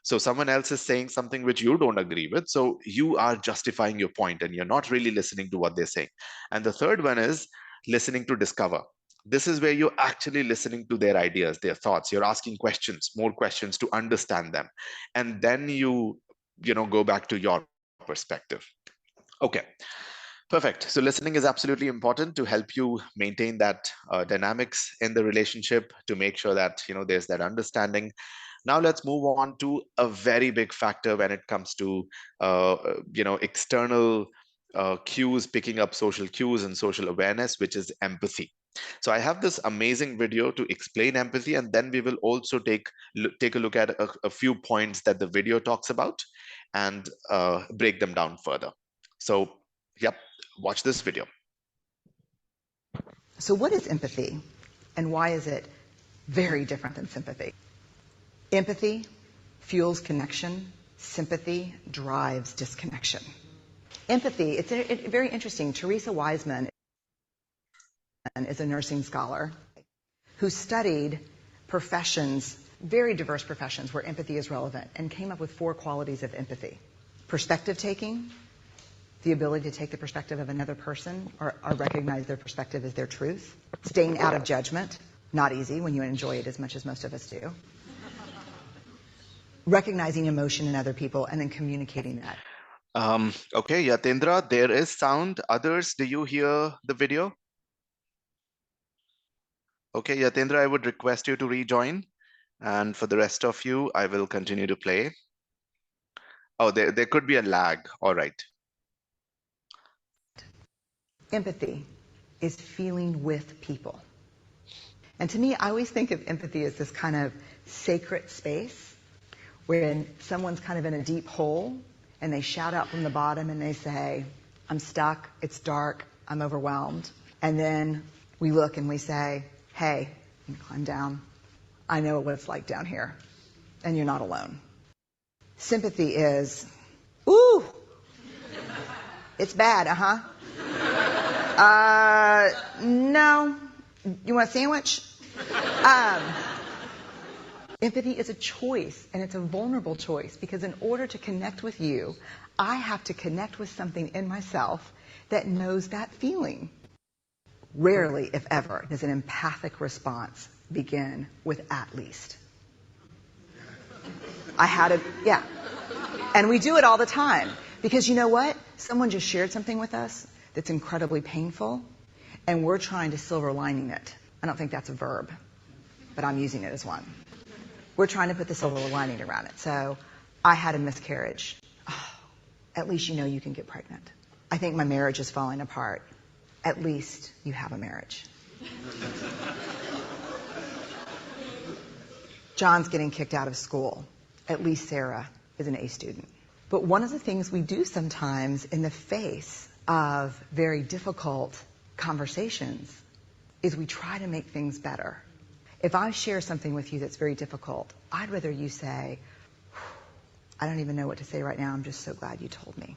So someone else is saying something which you don't agree with. So you are justifying your point and you're not really listening to what they're saying. And the third one is listening to discover. This is where you're actually listening to their ideas, their thoughts. You're asking questions, more questions to understand them. And then go back to your perspective. Okay, perfect. So listening is absolutely important to help you maintain that dynamics in the relationship, to make sure that there's that understanding. Now let's move on to a very big factor when it comes to external cues, picking up social cues and social awareness, which is empathy. So I have this amazing video to explain empathy, and then we will also take a look at a few points that the video talks about and break them down further. So, yep, watch this video. So what is empathy, and why is it very different than sympathy? Empathy fuels connection. Sympathy drives disconnection. Empathy, it's very interesting. Teresa Wiseman is a nursing scholar who studied professions, very diverse professions where empathy is relevant, and came up with 4 qualities of empathy. Perspective taking, the ability to take the perspective of another person or recognize their perspective as their truth. Staying out of judgment, not easy when you enjoy it as much as most of us do. Recognizing emotion in other people and then communicating that. Okay, Yatendra, there is sound. Others, do you hear the video? Okay, Yatendra, I would request you to rejoin. And for the rest of you, I will continue to play. Oh, there could be a lag. All right. Empathy is feeling with people. And to me, I always think of empathy as this kind of sacred space when someone's kind of in a deep hole and they shout out from the bottom and they say, I'm stuck, it's dark, I'm overwhelmed. And then we look and we say, hey, you can climb down. I know what it's like down here, and you're not alone. Sympathy is, ooh, it's bad, no. You want a sandwich? Empathy is a choice, and it's a vulnerable choice, because in order to connect with you, I have to connect with something in myself that knows that feeling. Rarely, if ever, does an empathic response begin with "at least." Yeah. And we do it all the time. Because you know what? Someone just shared something with us that's incredibly painful, and we're trying to silver lining it. I don't think that's a verb, but I'm using it as one. We're trying to put the silver lining around it. So, I had a miscarriage. Oh, at least you know you can get pregnant. I think my marriage is falling apart. At least you have a marriage. John's getting kicked out of school. At least Sarah is an A student. But one of the things we do sometimes in the face of very difficult conversations is we try to make things better. If I share something with you that's very difficult, I'd rather you say, I don't even know what to say right now, I'm just so glad you told me.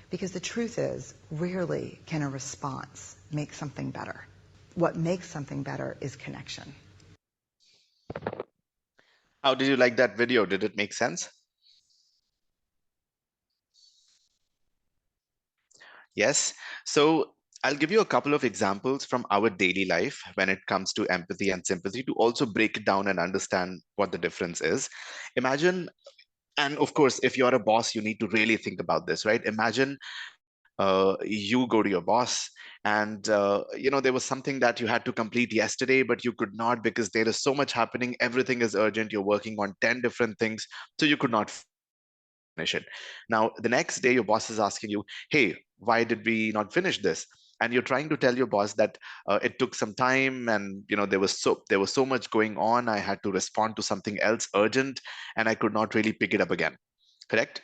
Because the truth is, rarely can a response make something better. What makes something better is connection. How did you like that video? Did it make sense? Yes. So I'll give you a couple of examples from our daily life when it comes to empathy and sympathy to also break it down and understand what the difference is. Imagine, and of course, if you're a boss, you need to really think about this, right? Imagine you go to your boss and there was something that you had to complete yesterday, but you could not because there is so much happening. Everything is urgent. You're working on 10 different things, so you could not finish it. Now, the next day, your boss is asking you, hey, why did we not finish this? And you're trying to tell your boss that it took some time, and there was so much going on. I had to respond to something else urgent, and I could not really pick it up again. Correct?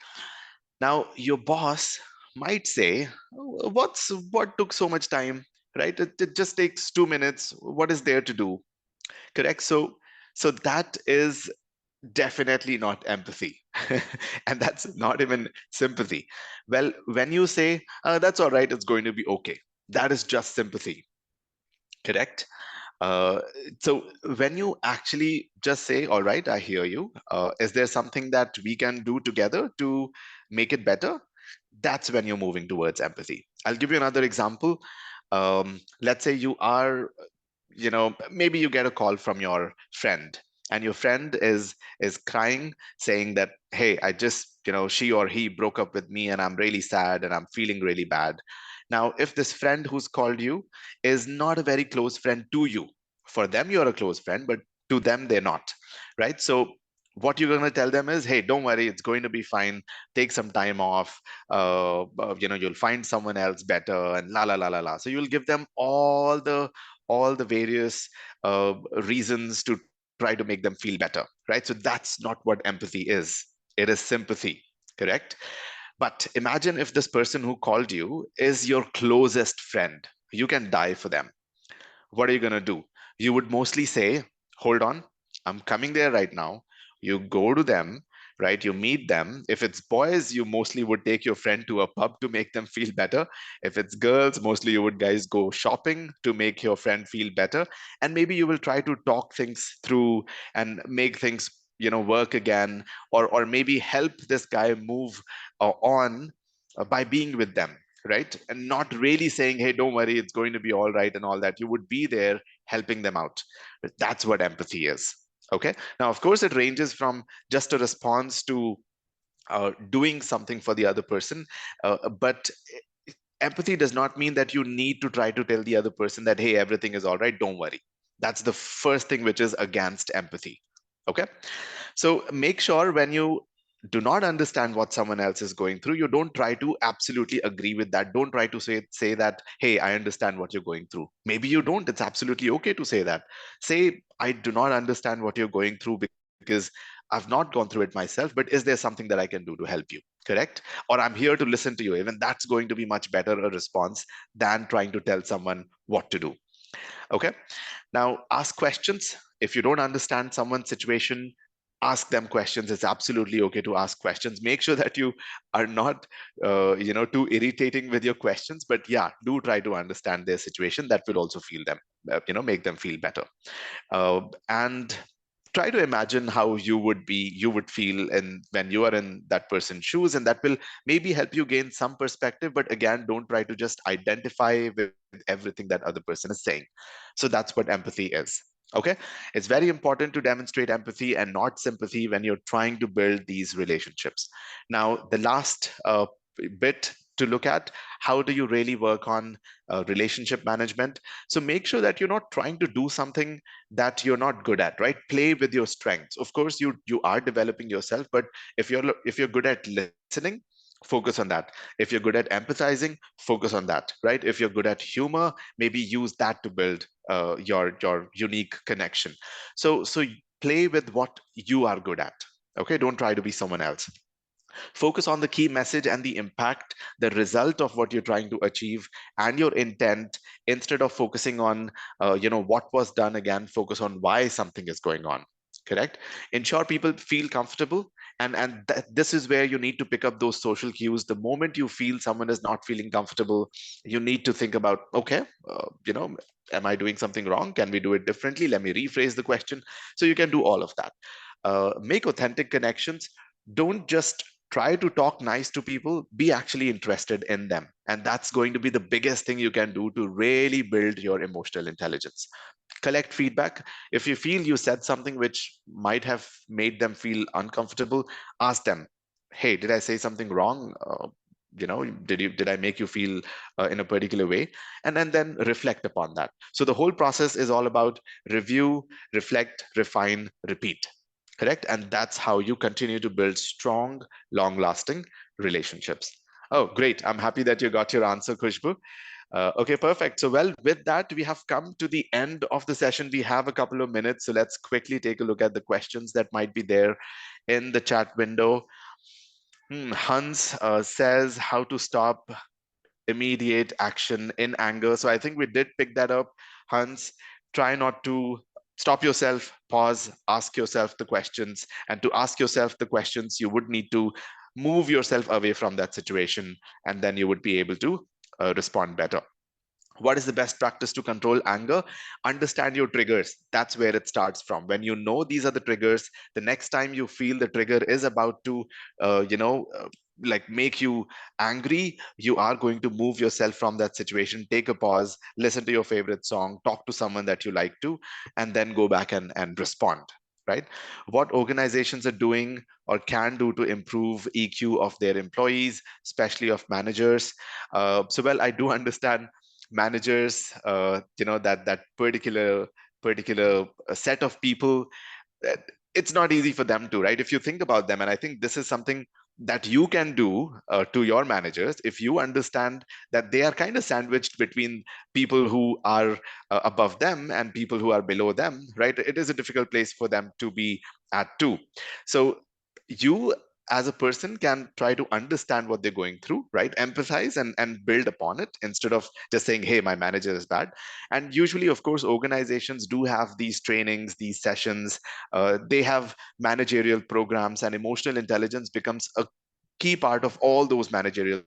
Now, your boss might say, what took so much time, right? It just takes 2 minutes. What is there to do? Correct? So that is definitely not empathy. And that's not even sympathy. Well, when you say, that's all right, it's going to be okay, that is just sympathy. Correct? Uh, so when you actually just say, all right, I hear you. Is there something that we can do together to make it better? That's when you're moving towards empathy. I'll give you another example. Let's say you are, maybe you get a call from your friend, and your friend is crying, saying that, hey, I just, she or he broke up with me, and I'm really sad, and I'm feeling really bad. Now, if this friend who's called you is not a very close friend to you, for them you're a close friend, but to them they're not, right? So what you're going to tell them is, hey, don't worry, it's going to be fine, take some time off, you'll find someone else better, and la la la la la. So you'll give them all the various reasons to try to make them feel better, right? So that's not what empathy is. It is sympathy. Correct? But imagine if this person who called you is your closest friend. You can die for them. What are you going to do? You would mostly say, hold on, I'm coming there right now. You go to them, right? You meet them. If it's boys, you mostly would take your friend to a pub to make them feel better. If it's girls, mostly you would guys go shopping to make your friend feel better. And maybe you will try to talk things through and make things work again, or maybe help this guy move on by being with them, right? And not really saying, hey, don't worry, it's going to be all right and all that. You would be there helping them out. That's what empathy is. Okay. Now, of course, it ranges from just a response to doing something for the other person, but Empathy does not mean that you need to try to tell the other person that, hey, everything is all right, don't worry. That's the first thing which is against empathy. Okay. So make sure when you do not understand what someone else is going through, you don't try to absolutely agree with that. Don't try to say that, hey, I understand what you're going through. Maybe you don't. It's absolutely okay to say that. Say, I do not understand what you're going through because I've not gone through it myself, but is there something that I can do to help you? Correct? Or I'm here to listen to you. Even that's going to be much better a response than trying to tell someone what to do. Okay. Now, ask questions. If you don't understand someone's situation, ask them questions. It's absolutely okay to ask questions. Make sure that you are not, too irritating with your questions. But yeah, do try to understand their situation. That will also feel them, make them feel better. And try to imagine how you would feel and when you are in that person's shoes, and that will maybe help you gain some perspective. But again, don't try to just identify with everything that other person is saying. So that's what empathy is. Okay. It's very important to demonstrate empathy and not sympathy when you're trying to build these relationships. Now, the last bit to look at, how do you really work on relationship management? So make sure that you're not trying to do something that you're not good at, right? Play with your strengths. Of course, you are developing yourself, but if you're good at listening, focus on that. If you're good at empathizing, focus on that, right? If you're good at humor, maybe use that to build your unique connection. So play with what you are good at. Okay, don't try to be someone else. Focus on the key message and the impact, the result of what you're trying to achieve, and your intent. Instead of focusing on, what was done, again, focus on why something is going on. Correct? Ensure people feel comfortable. And this is where you need to pick up those social cues. The moment you feel someone is not feeling comfortable, you need to think about, okay, am I doing something wrong? Can we do it differently? Let me rephrase the question. So you can do all of that. Make authentic connections. Don't just try to talk nice to people, be actually interested in them. And that's going to be the biggest thing you can do to really build your emotional intelligence. Collect feedback. If you feel you said something which might have made them feel uncomfortable, ask them, hey, did I say something wrong? Did I make you feel in a particular way? And then reflect upon that. So the whole process is all about review, reflect, refine, repeat. Correct? And that's how you continue to build strong, long lasting relationships. Oh, great. I'm happy that you got your answer, Khushbu. Okay, perfect. So, well, with that, we have come to the end of the session. We have a couple of minutes. So let's quickly take a look at the questions that might be there in the chat window. Hans says how to stop immediate action in anger. So I think we did pick that up. Hans, try not to stop yourself, pause, ask yourself the questions. And to ask yourself the questions, you would need to move yourself away from that situation, and then you would be able to respond better. What is the best practice to control anger? Understand your triggers. That's where it starts from. When you know these are the triggers, the next time you feel the trigger is about to, like make you angry, you are going to move yourself from that situation. Take a pause, listen to your favorite song, talk to someone that you like to, and then go back and respond. Right? What organizations are doing or can do to improve EQ of their employees, especially of managers. Well, I do understand managers, that particular set of people, that it's not easy for them to, right? If you think about them, and I think this is something that you can do to your managers. If you understand that they are kind of sandwiched between people who are above them and people who are below them, right? It is a difficult place for them to be at too. So you as a person can try to understand what they're going through, right? Empathize and build upon it instead of just saying, hey, my manager is bad. And usually, of course, organizations do have these trainings, these sessions. They have managerial programs, and emotional intelligence becomes a key part of all those managerial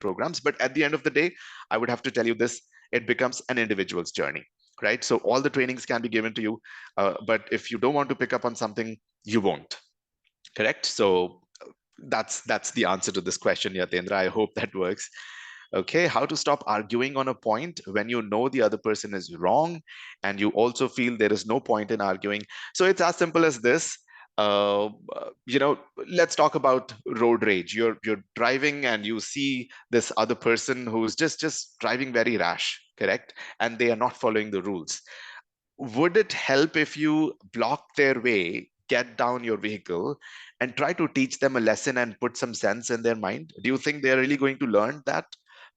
programs. But at the end of the day, I would have to tell you this, it becomes an individual's journey, right? So all the trainings can be given to you, but if you don't want to pick up on something, you won't. Correct? So that's the answer to this question, Yatendra. I hope that works. Okay, how to stop arguing on a point when you know the other person is wrong and you also feel there is no point in arguing. So it's as simple as this. let's talk about road rage. You're driving and you see this other person who's just driving very rash, correct? And they are not following the rules. Would it help if you block their way, get down your vehicle, and try to teach them a lesson and put some sense in their mind? Do you think they're really going to learn that?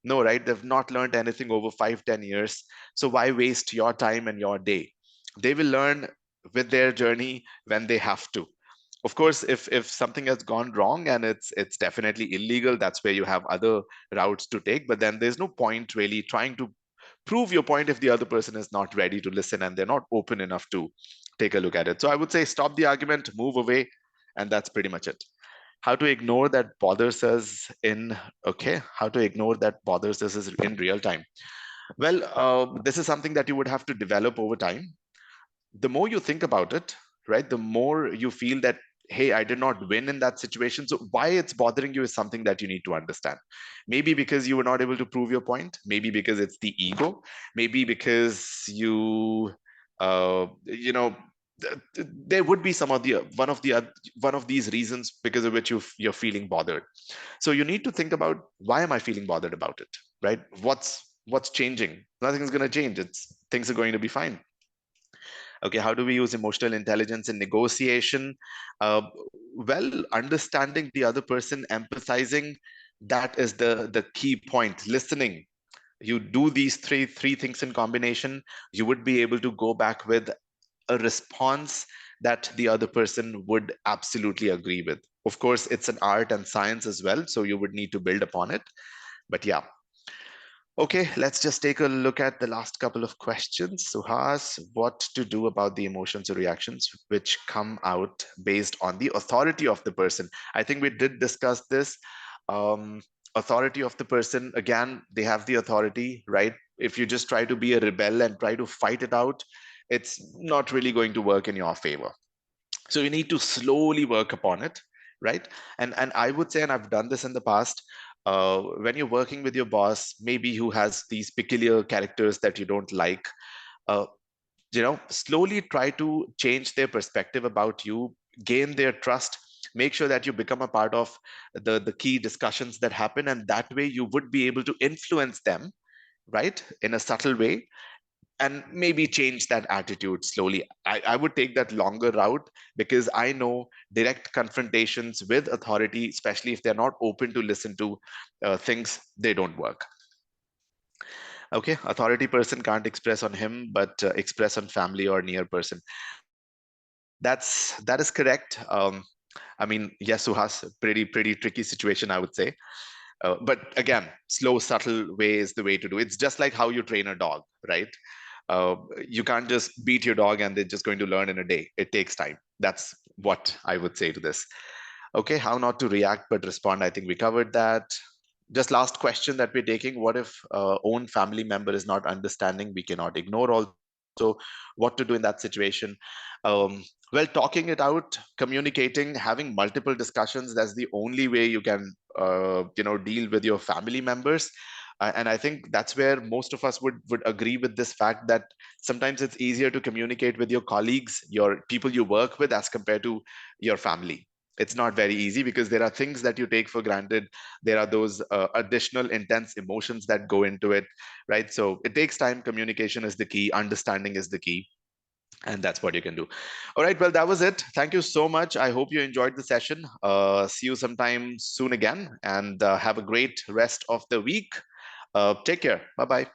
No, right? They've not learned anything over 5, 10 years. So why waste your time and your day? They will learn with their journey when they have to. Of course, if something has gone wrong and it's definitely illegal, that's where you have other routes to take. But then there's no point really trying to prove your point if the other person is not ready to listen and they're not open enough to take a look at it. So I would say stop the argument, move away, and that's pretty much it. How to ignore that bothers us in okay? How to ignore that bothers us is in real time. Well, this is something that you would have to develop over time. The more you think about it, right, the more you feel that, hey, I did not win in that situation. So why it's bothering you is something that you need to understand. Maybe because you were not able to prove your point, maybe because it's the ego, maybe because you know there would be some of the one of these reasons because of which you're feeling bothered. So you need to think about, why am I feeling bothered about it, right? What's changing? Nothing's going to change. It's things are going to be fine. Okay, how do we use emotional intelligence in negotiation? uh, well, understanding the other person, empathizing, that is the key point. Listening, you do these three things in combination, you would be able to go back with a response that the other person would absolutely agree with. Of course, it's an art and science as well, so you would need to build upon it. But yeah. Okay, let's just take a look at the last couple of questions. Suhas, what to do about the emotions or reactions which come out based on the authority of the person? I think we did discuss this. Authority of the person, again, they have the authority, right? If you just try to be a rebel and try to fight it out, it's not really going to work in your favor. So you need to slowly work upon it, right? And I would say, and I've done this in the past, when you're working with your boss, maybe who has these peculiar characters that you don't like, uh, slowly try to change their perspective about you, gain their trust, make sure that you become a part of the key discussions that happen, and that way you would be able to influence them, right, in a subtle way, and maybe change that attitude slowly. I would take that longer route, because I know direct confrontations with authority, especially if they're not open to listen to things, they don't work. Okay, authority person can't express on him, but express on family or near person. That is correct. I mean, yes, Suhas, pretty tricky situation, I would say. But again, slow, subtle way is the way to do it. It's just like how you train a dog, right? Uh, you can't just beat your dog and they're just going to learn in a day. It takes time. That's what I would say to this. Okay, how not to react but respond. I think we covered that. Just last question that we're taking. What if own family member is not understanding? We cannot ignore also. What to do in that situation? Um, well, talking it out, communicating, having multiple discussions, that's the only way you can deal with your family members. And I think that's where most of us would agree with this fact that sometimes it's easier to communicate with your colleagues, your people you work with, as compared to your family. It's not very easy because there are things that you take for granted. There are those additional intense emotions that go into it, right? So it takes time. Communication is the key, understanding is the key, and that's what you can do. All right, well, that was it. Thank you so much. I hope you enjoyed the session. See you sometime soon again, and have a great rest of the week. Take care. Bye bye.